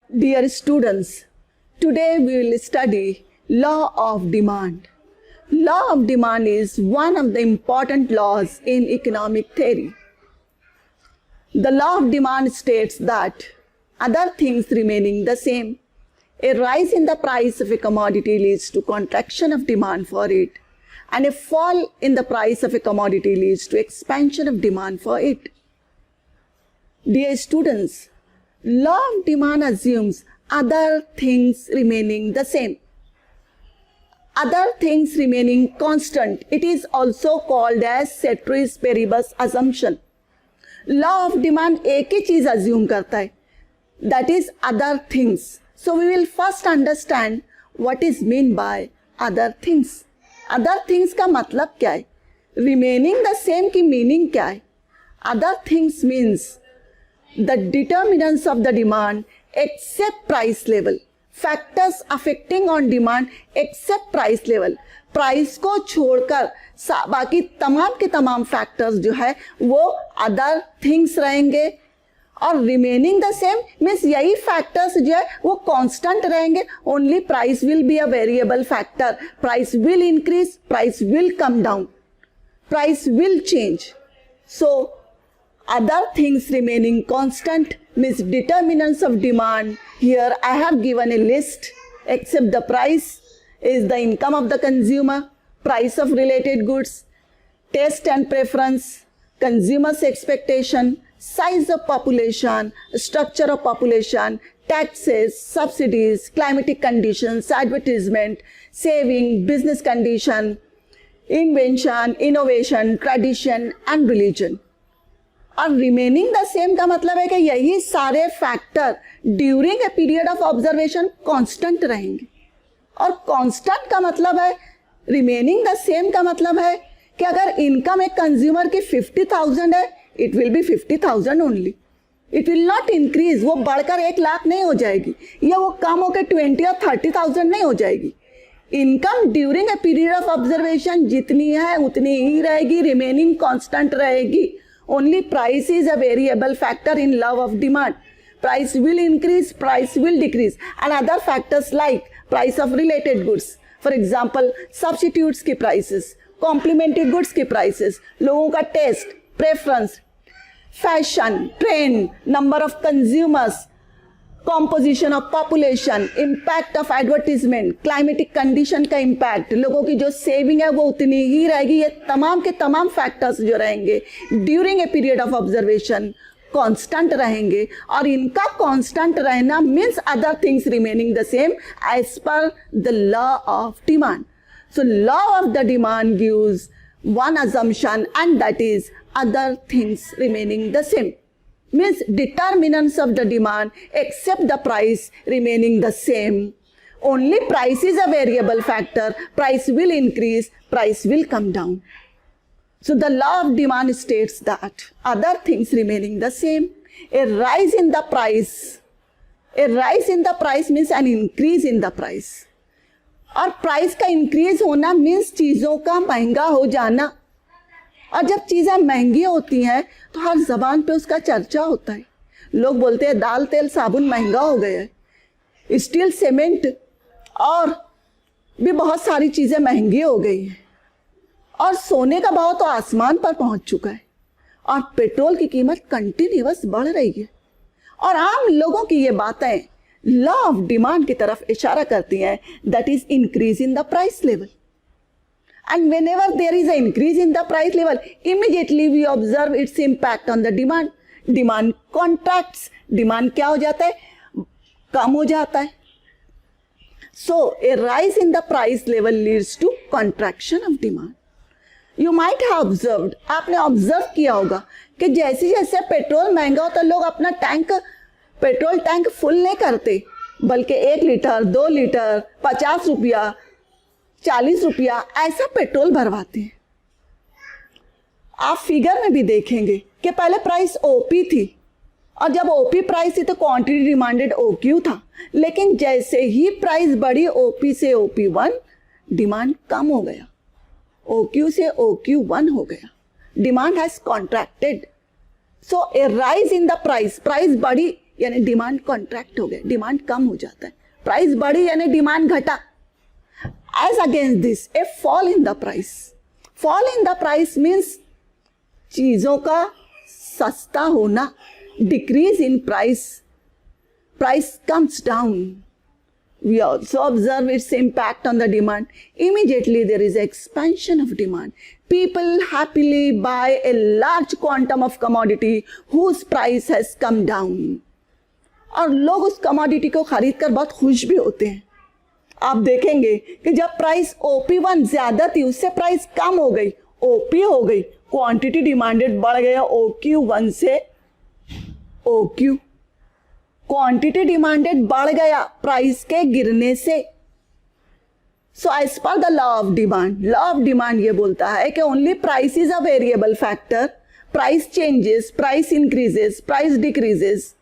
Dear students, today we will study law of demand. Law of demand is one of the important laws in economic theory. The law of demand states that other things remaining the same, a rise in the price of a commodity leads to contraction of demand for it, and a fall in the price of a commodity leads to expansion of demand for it. Dear students, law of demand assumes other things remaining the same. Other things remaining constant. It is also called as ceteris paribus assumption. Law of demand एक ही चीज assume करता है, that is other things. So we will first understand what is meant by other things. Other things का मतलब क्या है? Remaining the same की meaning क्या है? Other things means the determinants of the demand except price level, factors affecting on demand except price level. Price को छोड़कर बाकी तमाम के तमाम फैक्टर्स जो है वो अदर थिंग्स रहेंगे, और रिमेनिंग द सेम मीन्स यही फैक्टर्स जो है वो कांस्टेंट रहेंगे. Only price will be a variable factor. Price will increase, price will come down, price will change. So other things remaining constant means determinants of demand. Here I have given a list. Except the price is the income of the consumer, price of related goods, taste and preference, consumer's expectation, size of population, structure of population, taxes, subsidies, climatic conditions, advertisement, saving, business condition, invention, innovation, tradition and religion. और remaining the same का मतलब है कि यही सारे factor during a period of observation constant रहेंगे. और constant का मतलब है, रिमेनिंग द सेम का मतलब है कि अगर इनकम एक कंज्यूमर की 50,000 है, it will be 50,000 only. It will not increase. वो बढ़कर 1,00,000 नहीं हो जाएगी, या वो कम होकर 20 और 30,000 नहीं हो जाएगी. Income during a period of observation जितनी है उतनी ही रहेगी, रिमेनिंग कांस्टेंट रहेगी. Only price is a variable factor in law of demand. Price will increase, price will decrease, and other factors like price of related goods. For example, substitutes की prices, complementary goods की prices, लोगों का taste, preference, fashion, trend, number of consumers, composition of population, impact of advertisement, climatic condition का impact, लोगों की जो saving है वो उतनी ही रहेगी. ये तमाम के तमाम फैक्टर्स जो रहेंगे during a period of observation constant रहेंगे, और इनका कांस्टेंट रहना means other things remaining the same as per the law of demand. So law of the demand gives one assumption, and that is other things remaining the same. Means determinants of the demand except the price remaining the same. Only price is a variable factor. Price will increase, price will come down. So the law of demand states that other things remaining the same. A rise in the price. A rise in the price means an increase in the price. और price का increase होना means चीजों का महंगा हो जाना. और जब चीज़ें महंगी होती हैं तो हर जबान पे उसका चर्चा होता है. लोग बोलते हैं दाल तेल साबुन महंगा हो गया है, स्टील सीमेंट और भी बहुत सारी चीज़ें महंगी हो गई हैं, और सोने का भाव तो आसमान पर पहुंच चुका है, और पेट्रोल की कीमत कंटिन्यूअस बढ़ रही है. और आम लोगों की ये बातें लॉ ऑफ डिमांड की तरफ इशारा करती हैं, that is increase in the price level. And whenever there is an increase in the price level, immediately we observe its impact on the demand. Demand contracts. Demand क्या हो जाता है? कम हो जाता है. So a rise in the price level leads to contraction of demand. You might have observed, आपने observe किया होगा कि जैसे जैसे पेट्रोल महंगा होता है लोग अपना पेट्रोल टैंक फुल नहीं करते, बल्कि 1 लीटर 2 लीटर 50 रुपया 40 रुपया ऐसा पेट्रोल भरवाते हैं. आप फिगर में भी देखेंगे कि पहले प्राइस ओपी थी, और जब ओपी प्राइस थी तो क्वांटिटी डिमांडेड ओक्यू था, लेकिन जैसे ही प्राइस बढ़ी ओपी से OP1 डिमांड कम हो गया, OQ से OQ1 हो गया, demand has contracted. So A rise in the price, price बढ़ी यानी डिमांड कॉन्ट्रैक्ट हो गया, डिमांड कम हो जाता है. प्राइस बढ़ी यानी डिमांड घटा. As against this a fall in the price. Fall in the price means चीजों का सस्ता होना. Decrease in price, price comes down. We also observe its impact on the demand. Immediately there is expansion of demand. People happily buy a large quantum of commodity whose price has come down. और लोग उस commodity को खरीद कर बहुत खुश भी होते हैं. आप देखेंगे कि जब प्राइस OP1 ज्यादा थी उससे प्राइस कम हो गई, OP हो गई, क्वांटिटी डिमांडेड बढ़ गया OQ1 से OQ. क्वांटिटी डिमांडेड बढ़ गया प्राइस के गिरने से. So as per the law of demand, law of demand ये बोलता है कि only price is a variable factor. Price changes, price increases, price decreases,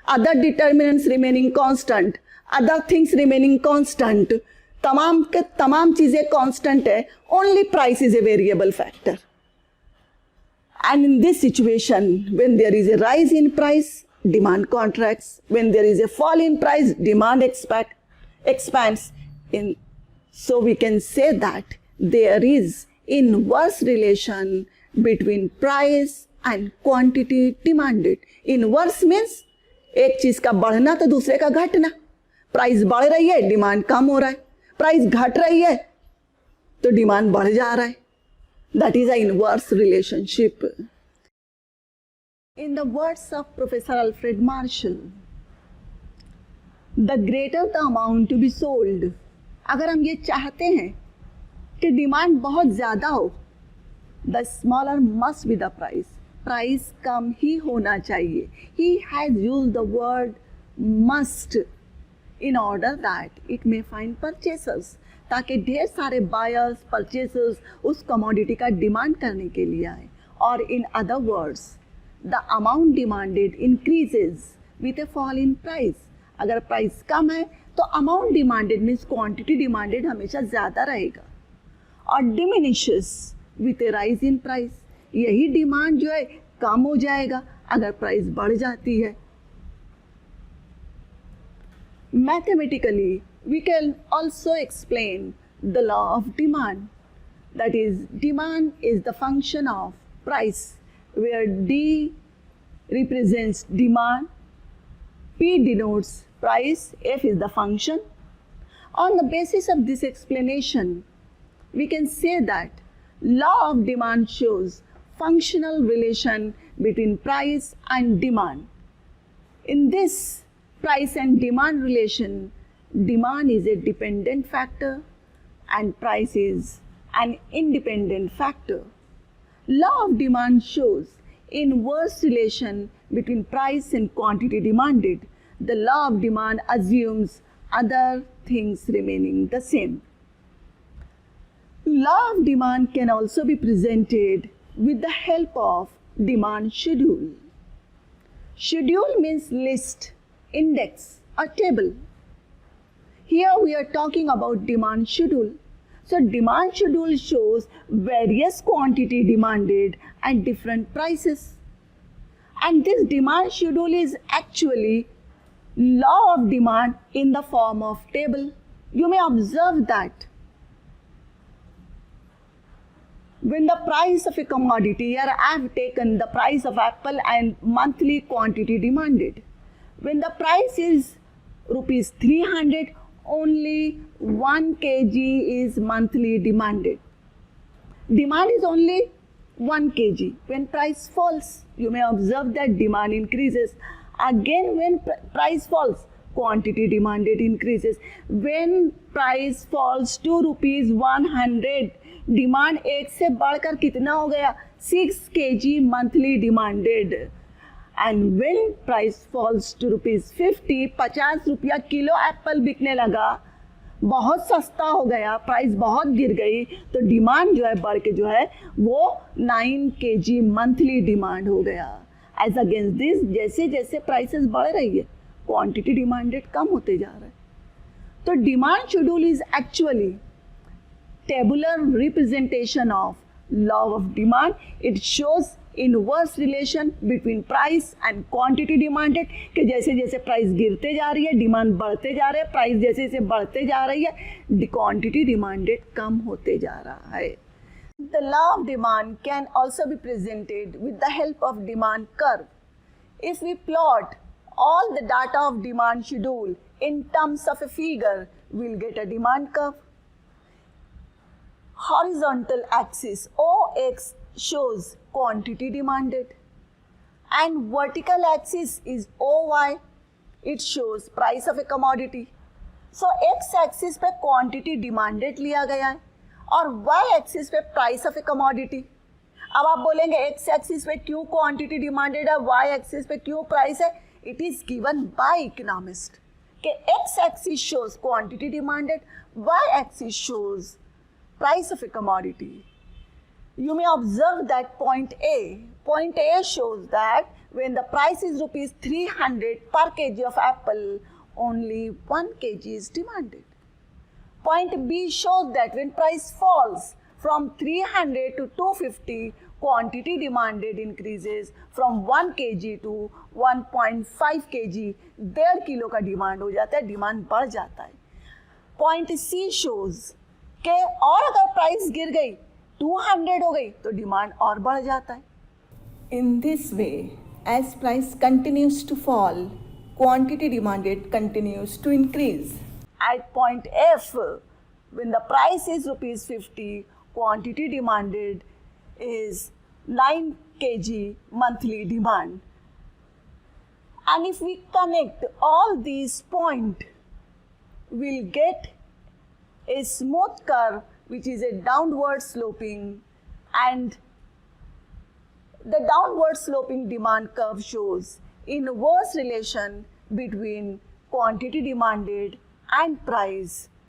other determinants remaining constant, other things remaining constant. तमाम के तमाम चीजें कांस्टेंट है, only price is a variable factor. And in this situation when there is a rise in price, demand contracts. When there is a fall in price, demand expands. So we can say that there is inverse relation between price and quantity demanded. Inverse means एक चीज का बढ़ना तो दूसरे का घटना. Price बढ़ रही है, डिमांड कम हो रहा है. प्राइस घट रही है तो डिमांड बढ़ जा रहा है. That is an inverse relationship. In the words of Professor Alfred Marshall, the greater the amount to be sold, अगर हम ये चाहते हैं कि डिमांड बहुत ज़्यादा हो, the smaller must be the price. Price कम ही होना चाहिए. He has used the word must in order that it may find purchasers, ताकि ढेर सारे buyers, purchasers उस commodity का डिमांड करने के लिए आए. और in other words, the amount demanded increases with a fall in price. अगर प्राइस कम है तो amount demanded means quantity demanded हमेशा ज़्यादा रहेगा. और diminishes with a rise in price. यही डिमांड जो है कम हो जाएगा अगर प्राइस बढ़ जाती है. Mathematically, we can also explain the law of demand. That is, demand is the function of price, where D represents demand, P denotes price, F is the function. On the basis of this explanation, we can say that law of demand shows functional relation between price and demand. In this price and demand relation, demand is a dependent factor and price is an independent factor. Law of demand shows inverse relation between price and quantity demanded. The law of demand assumes other things remaining the same. Law of demand can also be presented with the help of demand schedule. Schedule means list, index, or table. Here we are talking about demand schedule. So demand schedule shows various quantity demanded at different prices. And this demand schedule is actually law of demand in the form of table. You may observe that when the price of a commodity, here I have taken the price of apple and monthly quantity demanded. When the price is rupees 300, only 1 kg is monthly demanded. Demand is only 1 kg. When price falls, you may observe that demand increases. Again, when price falls, quantity demanded increases. When price falls to rupees 100, demand एक से बढ़कर कितना हो गया 6 kg monthly demanded. And when price falls to rupees 50 रुपया kilo Apple बिकने लगा, बहुत सस्ता हो गया, प्राइस बहुत गिर गई, तो डिमांड जो है बढ़ के जो है वो 9 kg मंथली डिमांड हो गया. एज अगेंस्ट दिस, जैसे जैसे प्राइसेस बढ़ रही है क्वांटिटी डिमांडेड कम होते जा रहा है. तो demand schedule is actually tabular representation of law of demand. It shows inverse relation between price and quantity demanded, कि जैसे जैसे प्राइस गिरते जा रही है डिमांड बढ़ते जा रहे हैं, प्राइस जैसे जैसे बढ़ते जा रही है क्वांटिटी डिमांडेड कम होते जा रहा है. The law of demand can also be presented with the help of demand curve. If we plot all the data of demand schedule in terms of a figure, we'll get a demand curve. Horizontal axis OX shows quantity demanded and vertical axis is OY. It shows price of a commodity. So X axis पे quantity demanded लिया गया है और y axis पे price of A commodity. अब आप बोलेंगे x axis पे क्यों क्वांटिटी डिमांडेड है, y एक्सिस पे क्यों प्राइस है. It is given by economist कि x axis shows quantity demanded, y axis shows price of A commodity. You may observe that point A shows that when the price is rupees 300 per kg of apple, only 1 kg is demanded. Point B shows that when price falls from 300 to 250, quantity demanded increases from 1 kg to 1.5 kg. 1.5 kilo का demand हो जाता है, demand बढ़ जाता है. Point C shows कि और अगर प्राइस गिर गई 200 हो गई तो डिमांड और बढ़ जाता है. In this way, as price continues to fall, quantity demanded continues to increase. At point F, when the price is rupees 50, quantity demanded is 9 kg monthly demand. And if we connect all these points, we'll get a smooth curve which is a downward sloping, and the downward sloping demand curve shows inverse relation between quantity demanded and price.